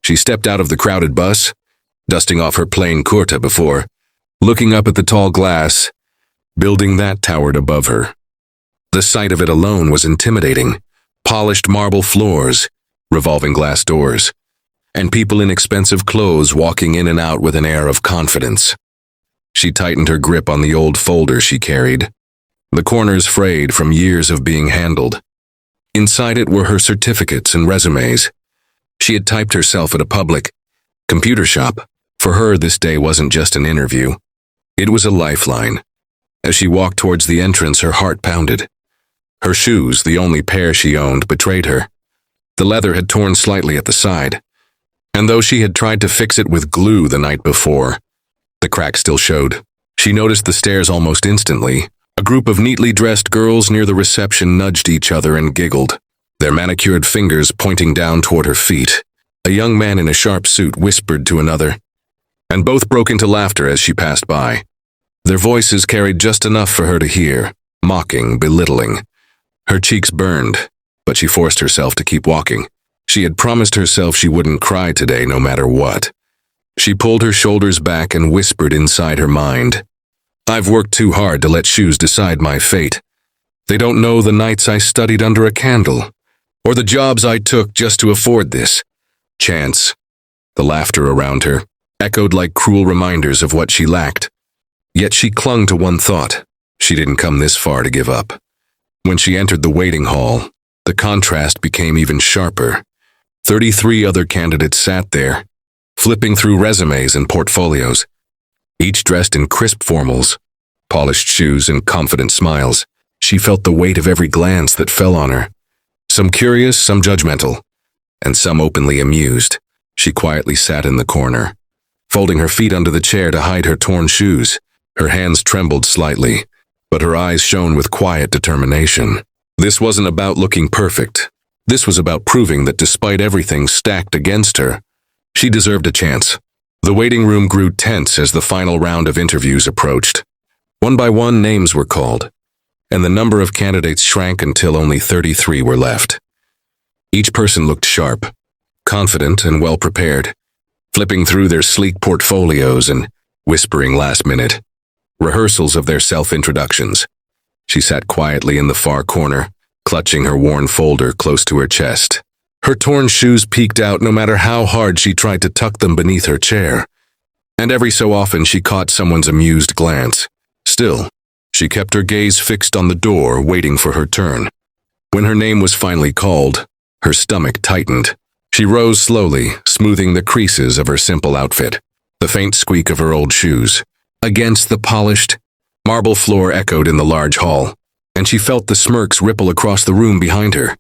She stepped out of the crowded bus, dusting off her plain kurta before looking up at the tall glass building that towered above her. The sight of it alone was intimidating. Polished marble floors, revolving glass doors, and people in expensive clothes walking in and out with an air of confidence. She tightened her grip on the old folder she carried, the corners frayed from years of being handled. Inside it were her certificates and resumes. She had typed herself at a public computer shop. For her, this day wasn't just an interview. It was a lifeline. As she walked towards the entrance, her heart pounded. Her shoes, the only pair she owned, betrayed her. The leather had torn slightly at the side, and though she had tried to fix it with glue the night before, the crack still showed. She noticed the stairs almost instantly. A group of neatly dressed girls near the reception nudged each other and giggled, their manicured fingers pointing down toward her feet. A young man in a sharp suit whispered to another, and both broke into laughter as she passed by. Their voices carried just enough for her to hear, mocking, belittling. Her cheeks burned, but she forced herself to keep walking. She had promised herself she wouldn't cry today no matter what. She pulled her shoulders back and whispered inside her mind, "I've worked too hard to let shoes decide my fate. They don't know the nights I studied under a candle, or the jobs I took just to afford this. Chance." The laughter around her echoed like cruel reminders of what she lacked. Yet she clung to one thought. She didn't come this far to give up. When she entered the waiting hall, the contrast became even sharper. 33 other candidates sat there, flipping through resumes and portfolios, each dressed in crisp formals, polished shoes, and confident smiles. She felt the weight of every glance that fell on her, some curious, some judgmental, and some openly amused. She quietly sat in the corner, folding her feet under the chair to hide her torn shoes. Her hands trembled slightly, but her eyes shone with quiet determination. This wasn't about looking perfect. This was about proving that despite everything stacked against her, she deserved a chance. The waiting room grew tense as the final round of interviews approached. One by one, names were called, and the number of candidates shrank until only 33 were left. Each person looked sharp, confident, and well-prepared, flipping through their sleek portfolios and whispering last-minute rehearsals of their self-introductions. She sat quietly in the far corner, clutching her worn folder close to her chest. Her torn shoes peeked out no matter how hard she tried to tuck them beneath her chair, and every so often she caught someone's amused glance. Still, she kept her gaze fixed on the door, waiting for her turn. When her name was finally called, her stomach tightened. She rose slowly, smoothing the creases of her simple outfit. The faint squeak of her old shoes against the polished marble floor echoed in the large hall, and she felt the smirks ripple across the room behind her.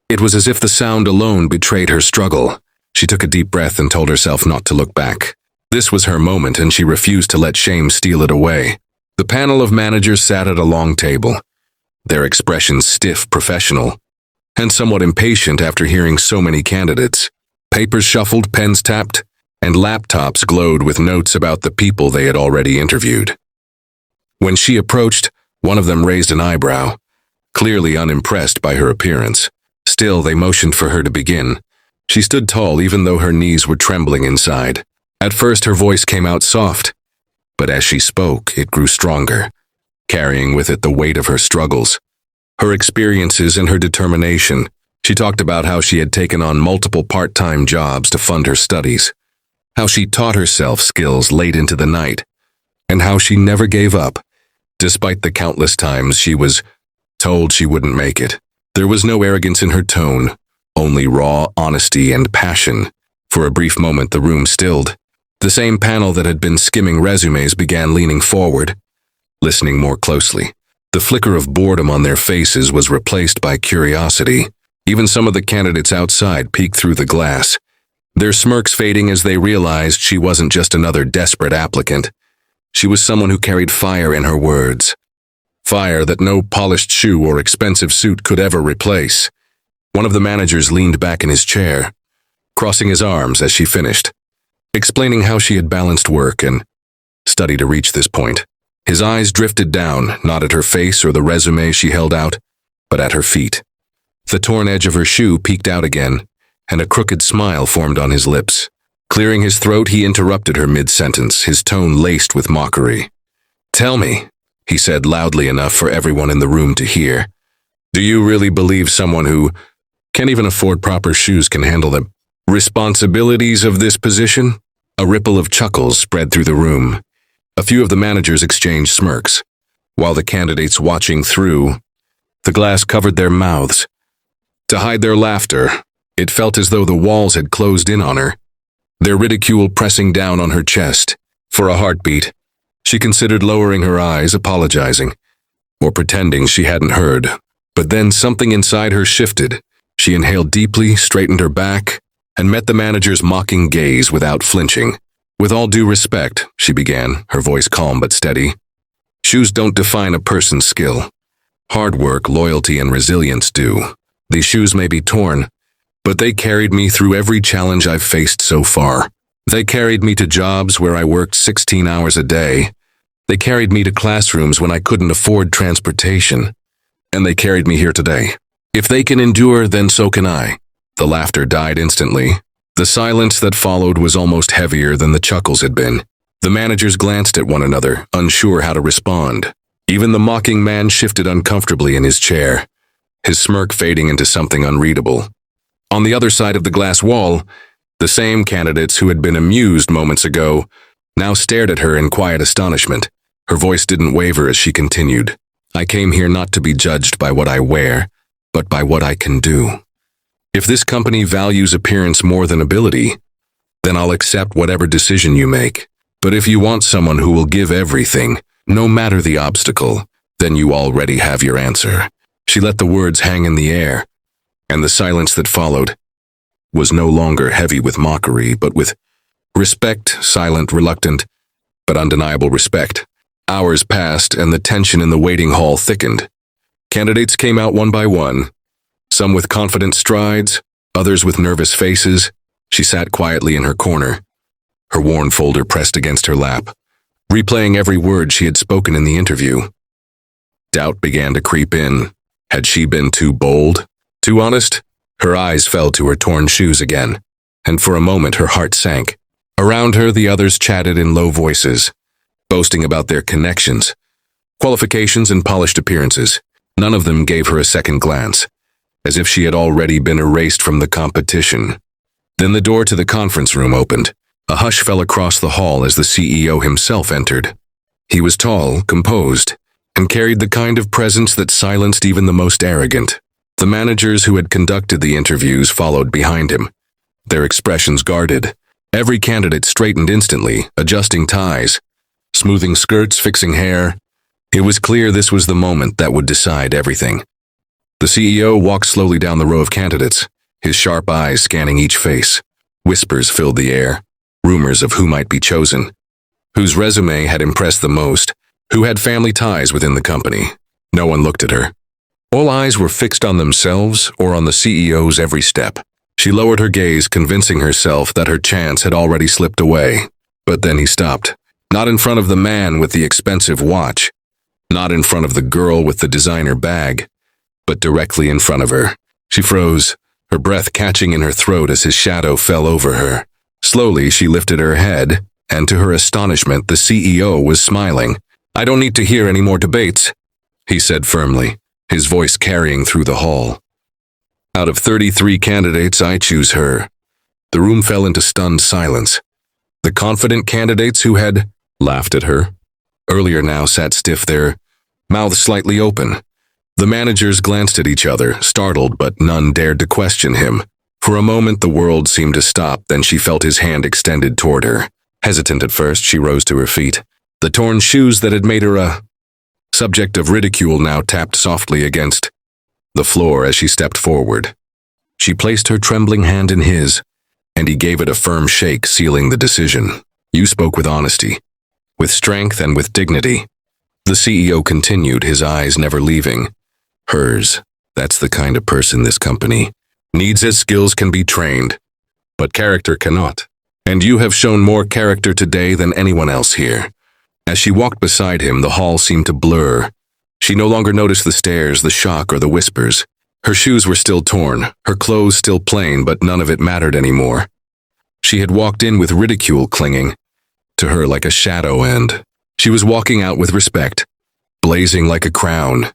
It was as if the sound alone betrayed her struggle. She took a deep breath and told herself not to look back. This was her moment, and she refused to let shame steal it away. The panel of managers sat at a long table, their expressions stiff, professional, and somewhat impatient after hearing so many candidates. Papers shuffled, pens tapped, and laptops glowed with notes about the people they had already interviewed. When she approached, one of them raised an eyebrow, clearly unimpressed by her appearance. Still, they motioned for her to begin. She stood tall even though her knees were trembling inside. At first, her voice came out soft, but as she spoke, it grew stronger, carrying with it the weight of her struggles, her experiences, and her determination. She talked about how she had taken on multiple part-time jobs to fund her studies, how she taught herself skills late into the night, and how she never gave up, despite the countless times she was told she wouldn't make it. There was no arrogance in her tone, only raw honesty and passion. For a brief moment, the room stilled. The same panel that had been skimming resumes began leaning forward, listening more closely. The flicker of boredom on their faces was replaced by curiosity. Even some of the candidates outside peeked through the glass, their smirks fading as they realized she wasn't just another desperate applicant. She was someone who carried fire in her words. Fire that no polished shoe or expensive suit could ever replace. One of the managers leaned back in his chair, crossing his arms as she finished, explaining how she had balanced work and study to reach this point. His eyes drifted down, not at her face or the resume she held out, but at her feet. The torn edge of her shoe peeked out again, and a crooked smile formed on his lips. Clearing his throat, he interrupted her mid-sentence, his tone laced with mockery. "Tell me," he said loudly enough for everyone in the room to hear, "do you really believe someone who can't even afford proper shoes can handle the responsibilities of this position?" A ripple of chuckles spread through the room. A few of the managers exchanged smirks, while the candidates watching through the glass covered their mouths to hide their laughter. It felt as though the walls had closed in on her, their ridicule pressing down on her chest. For a heartbeat, she considered lowering her eyes, apologizing, or pretending she hadn't heard. But then something inside her shifted. She inhaled deeply, straightened her back, and met the manager's mocking gaze without flinching. "With all due respect," she began, her voice calm but steady, "shoes don't define a person's skill. Hard work, loyalty, and resilience do. These shoes may be torn, but they carried me through every challenge I've faced so far. They carried me to jobs where I worked 16 hours a day. They carried me to classrooms when I couldn't afford transportation. And they carried me here today. If they can endure, then so can I." The laughter died instantly. The silence that followed was almost heavier than the chuckles had been. The managers glanced at one another, unsure how to respond. Even the mocking man shifted uncomfortably in his chair, his smirk fading into something unreadable. On the other side of the glass wall, the same candidates who had been amused moments ago now stared at her in quiet astonishment. Her voice didn't waver as she continued. "I came here not to be judged by what I wear, but by what I can do. If this company values appearance more than ability, then I'll accept whatever decision you make. But if you want someone who will give everything, no matter the obstacle, then you already have your answer." She let the words hang in the air, and the silence that followed was no longer heavy with mockery, but with respect, silent, reluctant, but undeniable respect. Hours passed, and the tension in the waiting hall thickened. Candidates came out one by one, some with confident strides, others with nervous faces. She sat quietly in her corner, her worn folder pressed against her lap, replaying every word she had spoken in the interview. Doubt began to creep in. Had she been too bold? Too honest? Her eyes fell to her torn shoes again, and for a moment her heart sank. Around her, the others chatted in low voices, boasting about their connections, qualifications, and polished appearances. None of them gave her a second glance, as if she had already been erased from the competition. Then the door to the conference room opened. A hush fell across the hall as the CEO himself entered. He was tall, composed, and carried the kind of presence that silenced even the most arrogant. The managers who had conducted the interviews followed behind him, their expressions guarded. Every candidate straightened instantly, adjusting ties, smoothing skirts, fixing hair. It was clear this was the moment that would decide everything. The CEO walked slowly down the row of candidates, his sharp eyes scanning each face. Whispers filled the air, rumors of who might be chosen, whose resume had impressed the most, who had family ties within the company. No one looked at her. All eyes were fixed on themselves or on the CEO's every step. She lowered her gaze, convincing herself that her chance had already slipped away. But then he stopped. Not in front of the man with the expensive watch, not in front of the girl with the designer bag, but directly in front of her. She froze, her breath catching in her throat as his shadow fell over her. Slowly, she lifted her head, and to her astonishment, the CEO was smiling. "I don't need to hear any more debates," he said firmly, his voice carrying through the hall. "Out of 33 candidates, I choose her." The room fell into stunned silence. The confident candidates who had laughed at her earlier now sat stiff, their mouths slightly open. The managers glanced at each other, startled, but none dared to question him. For a moment, the world seemed to stop, then she felt his hand extended toward her. Hesitant at first, she rose to her feet. The torn shoes that had made her a subject of ridicule now tapped softly against the floor as she stepped forward. She placed her trembling hand in his, and he gave it a firm shake, sealing the decision. "You spoke with honesty, with strength, and with dignity." The CEO continued, his eyes never leaving hers. "That's the kind of person this company needs, as skills can be trained, but character cannot. And you have shown more character today than anyone else here." As she walked beside him, the hall seemed to blur. She no longer noticed the stares, the shock, or the whispers. Her shoes were still torn, her clothes still plain, but none of it mattered anymore. She had walked in with ridicule clinging to her like a shadow, and she was walking out with respect, blazing like a crown.